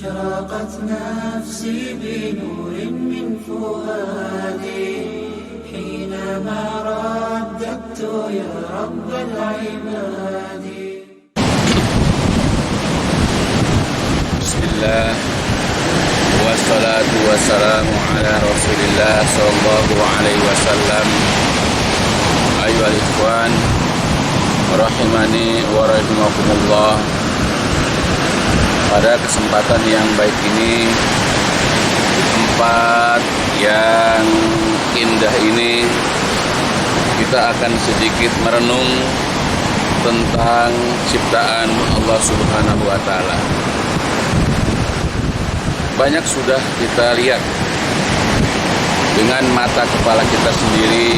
أشرقت نفسي بنور من فؤادي حينما رددت يا رب العباد. بسم الله والصلاة والسلام على رسول الله صلى الله عليه وسلم. أيها الإخوان rahimani wa rahimakumullah. Pada kesempatan yang baik ini, di tempat yang indah ini, kita akan sedikit merenung tentang ciptaan Allah Subhanahu wa Ta'ala. Banyak sudah kita lihat dengan mata kepala kita sendiri,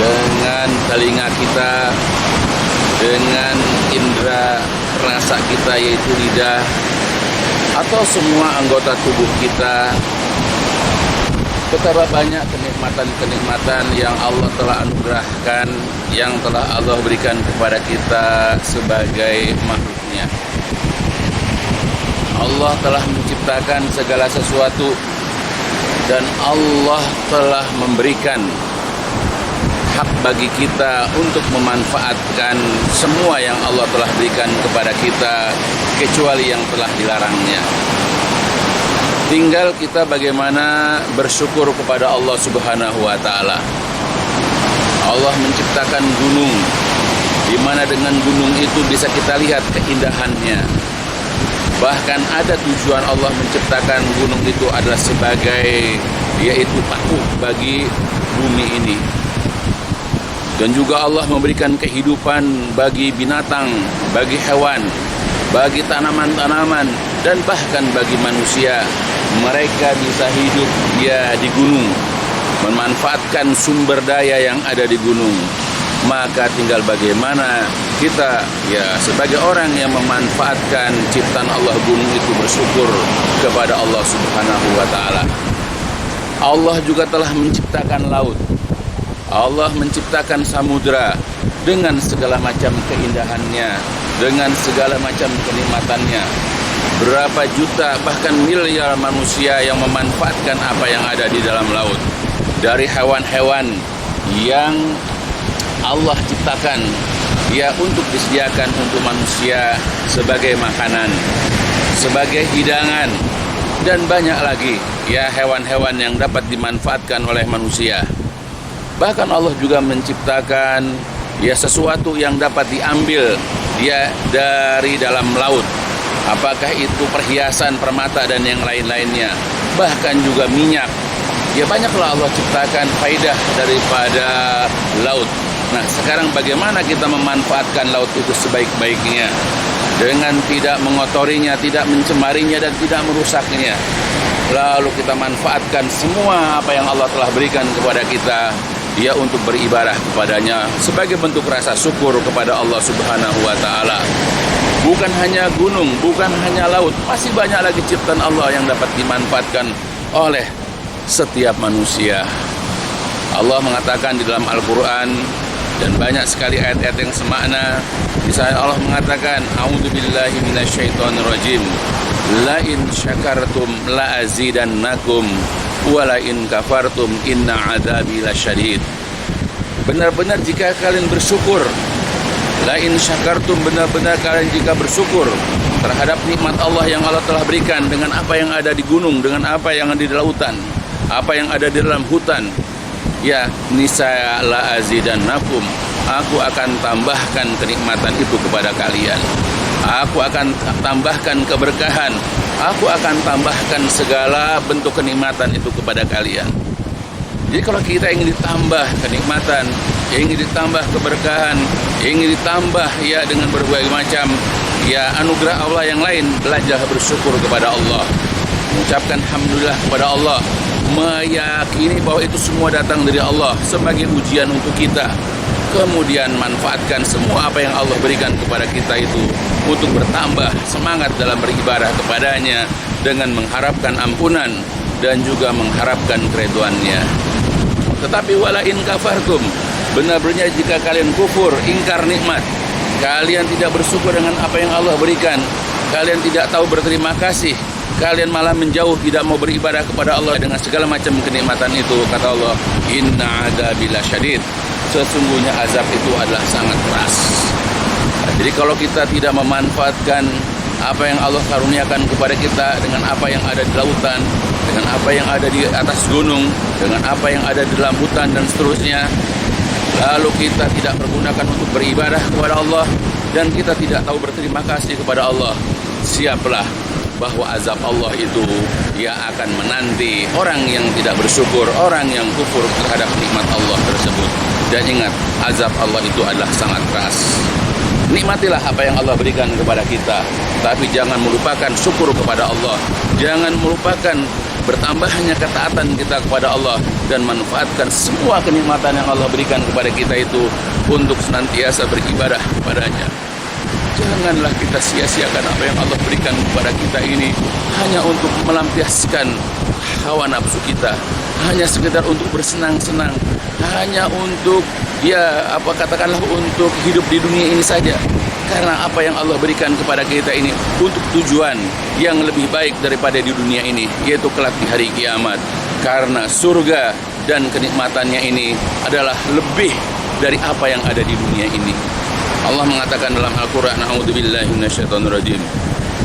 dengan telinga kita, dengan indera rasa kita yaitu lidah, atau semua anggota tubuh kita. Betapa banyak kenikmatan-kenikmatan yang Allah telah anugerahkan, yang telah Allah berikan kepada kita sebagai makhluknya. Allah telah menciptakan segala sesuatu, dan Allah telah memberikan hak bagi kita untuk memanfaatkan semua yang Allah telah berikan kepada kita, kecuali yang telah dilarangnya. Tinggal kita bagaimana bersyukur kepada Allah Subhanahu wa Ta'ala. Allah menciptakan gunung, di mana dengan gunung itu bisa kita lihat keindahannya. Bahkan ada tujuan Allah menciptakan gunung itu adalah sebagai, yaitu paku bagi bumi ini. Dan juga Allah memberikan kehidupan bagi binatang, bagi hewan, bagi tanaman-tanaman, dan bahkan bagi manusia. Mereka bisa hidup di gunung, memanfaatkan sumber daya yang ada di gunung. Maka tinggal bagaimana kita sebagai orang yang memanfaatkan ciptaan Allah gunung itu bersyukur kepada Allah Subhanahu wa Ta'ala. Allah juga telah menciptakan laut. Allah menciptakan samudra dengan segala macam keindahannya, dengan segala macam kenikmatannya. Berapa juta bahkan miliar manusia yang memanfaatkan apa yang ada di dalam laut. Dari hewan-hewan yang Allah ciptakan untuk disediakan untuk manusia sebagai makanan, sebagai hidangan, dan banyak lagi hewan-hewan yang dapat dimanfaatkan oleh manusia. Bahkan Allah juga menciptakan sesuatu yang dapat diambil dari dalam laut. Apakah itu perhiasan, permata, dan yang lain-lainnya. Bahkan juga minyak. Banyaklah Allah ciptakan faidah daripada laut. Nah, sekarang bagaimana kita memanfaatkan laut itu sebaik-baiknya, dengan tidak mengotorinya, tidak mencemarinya, dan tidak merusaknya. Lalu kita manfaatkan semua apa yang Allah telah berikan kepada kita untuk beribadah kepadanya sebagai bentuk rasa syukur kepada Allah Subhanahu wa Ta'ala. Bukan hanya gunung, bukan hanya laut, masih banyak lagi ciptaan Allah yang dapat dimanfaatkan oleh setiap manusia. Allah mengatakan di dalam Al-Quran, dan banyak sekali ayat-ayat yang semakna. Misalnya Allah mengatakan, A'udzubillahi minasyaitonirrajim, la in syakartum la azidannakum wa la in kafartum inna adzabi lasyadid. Benar-benar jika kalian bersyukur, la in syakartum, benar-benar kalian jika bersyukur terhadap nikmat Allah yang Allah telah berikan, dengan apa yang ada di gunung, dengan apa yang ada di lautan, apa yang ada di dalam hutan, niscaya la azidannakum, aku akan tambahkan kenikmatan itu kepada kalian. Aku akan tambahkan keberkahan, aku akan tambahkan segala bentuk kenikmatan itu kepada kalian. Jadi kalau kita ingin ditambah kenikmatan, ingin ditambah keberkahan, ingin ditambah dengan berbagai macam anugerah Allah yang lain, belajar bersyukur kepada Allah, mengucapkan alhamdulillah kepada Allah, meyakini bahwa itu semua datang dari Allah sebagai ujian untuk kita. Kemudian manfaatkan semua apa yang Allah berikan kepada kita itu untuk bertambah semangat dalam beribadah kepadanya, dengan mengharapkan ampunan dan juga mengharapkan keridhaan-Nya. Tetapi wala in kafartum, benar-benar jika kalian kufur, ingkar nikmat, kalian tidak bersyukur dengan apa yang Allah berikan, kalian tidak tahu berterima kasih, kalian malah menjauh, tidak mau beribadah kepada Allah dengan segala macam kenikmatan itu. Kata Allah, inna adzabi lasyadid, sesungguhnya azab itu adalah sangat keras. Jadi kalau kita tidak memanfaatkan apa yang Allah karuniakan kepada kita dengan apa yang ada di lautan, dengan apa yang ada di atas gunung, dengan apa yang ada di dalam hutan dan seterusnya, lalu kita tidak pergunakan untuk beribadah kepada Allah, dan kita tidak tahu berterima kasih kepada Allah, siaplah bahwa azab Allah itu ia akan menanti orang yang tidak bersyukur, orang yang kufur terhadap nikmat Allah tersebut. Dan ingat, azab Allah itu adalah sangat keras. Nikmatilah apa yang Allah berikan kepada kita, tapi jangan melupakan syukur kepada Allah. Jangan melupakan bertambahnya ketaatan kita kepada Allah, dan manfaatkan semua kenikmatan yang Allah berikan kepada kita itu untuk senantiasa beribadah kepadanya. Janganlah kita sia-siakan apa yang Allah berikan kepada kita ini hanya untuk melampiaskan hawa nafsu kita, hanya sekedar untuk bersenang-senang, hanya untuk katakanlah untuk hidup di dunia ini saja. Karena apa yang Allah berikan kepada kita ini untuk tujuan yang lebih baik daripada di dunia ini, yaitu kelak di hari kiamat. Karena surga dan kenikmatannya ini adalah lebih dari apa yang ada di dunia ini. Allah mengatakan dalam Al-Quran, a'udzubillahi minasyaitonirrajim,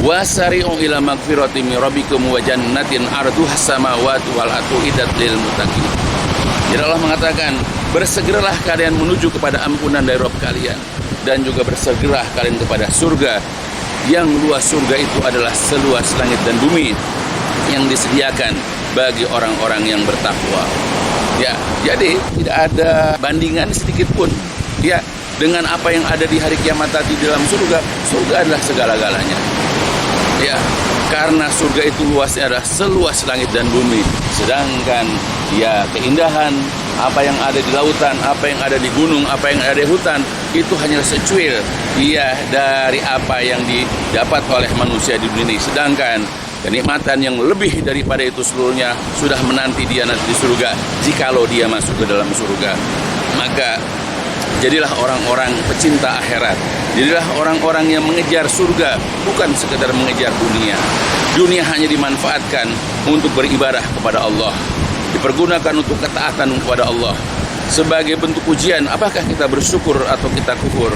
wasari'u ila magfiratin min rabbikum wa jannatin arduhas samawati wal ardu uiddat lil muttaqin. Jadi Allah mengatakan, bersegeralah kalian menuju kepada ampunan dari Rabb kalian, dan juga bersegeralah kalian kepada surga, yang luas surga itu adalah seluas langit dan bumi, yang disediakan bagi orang-orang yang bertakwa. Ya, jadi tidak ada bandingan sedikit pun ya dengan apa yang ada di hari kiamat tadi di dalam surga. Surga adalah segala-galanya. Ya, karena surga itu luasnya adalah seluas langit dan bumi. Sedangkan ya keindahan apa yang ada di lautan, apa yang ada di gunung, apa yang ada di hutan, itu hanya secuil ya dari apa yang didapat oleh manusia di dunia ini. Sedangkan kenikmatan yang lebih daripada itu seluruhnya sudah menanti dia nanti di surga, jikalau dia masuk ke dalam surga. Maka jadilah orang-orang pecinta akhirat, jadilah orang-orang yang mengejar surga, bukan sekedar mengejar dunia. Dunia hanya dimanfaatkan untuk beribadah kepada Allah, dipergunakan untuk ketaatan kepada Allah. Sebagai bentuk ujian, apakah kita bersyukur atau kita kufur?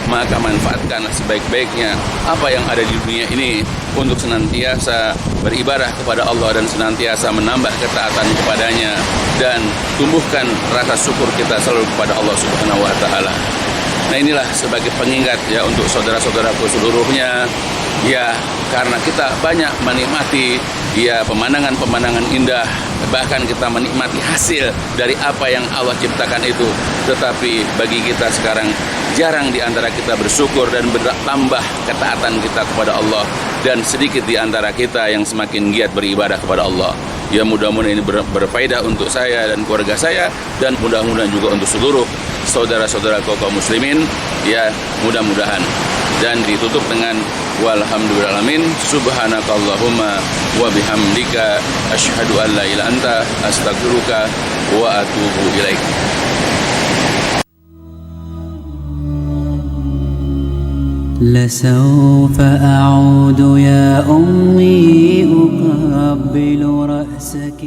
Maka manfaatkanlah sebaik-baiknya apa yang ada di dunia ini untuk senantiasa beribadah kepada Allah dan senantiasa menambah ketaatan kepadanya, dan tumbuhkan rasa syukur kita selalu kepada Allah Subhanahu wa taala. Nah, inilah sebagai pengingat ya untuk saudara-saudaraku seluruhnya, ya karena kita banyak menikmati ya pemandangan-pemandangan indah, bahkan kita menikmati hasil dari apa yang Allah ciptakan itu, tetapi bagi kita sekarang jarang di antara kita bersyukur dan bertambah ketaatan kita kepada Allah, dan sedikit di antara kita yang semakin giat beribadah kepada Allah. Ya, mudah-mudahan ini berfaedah untuk saya dan keluarga saya, dan mudah-mudahan juga untuk seluruh saudara-saudara kaum muslimin. Ya, mudah-mudahan. Dan ditutup dengan walhamdulillahalamin, subhanakallahumma wa bihamdika asyhadu an la ilaha illa anta astaghfiruka wa atubu ilaik. لسوف أعود يا أمي أقبل رأسك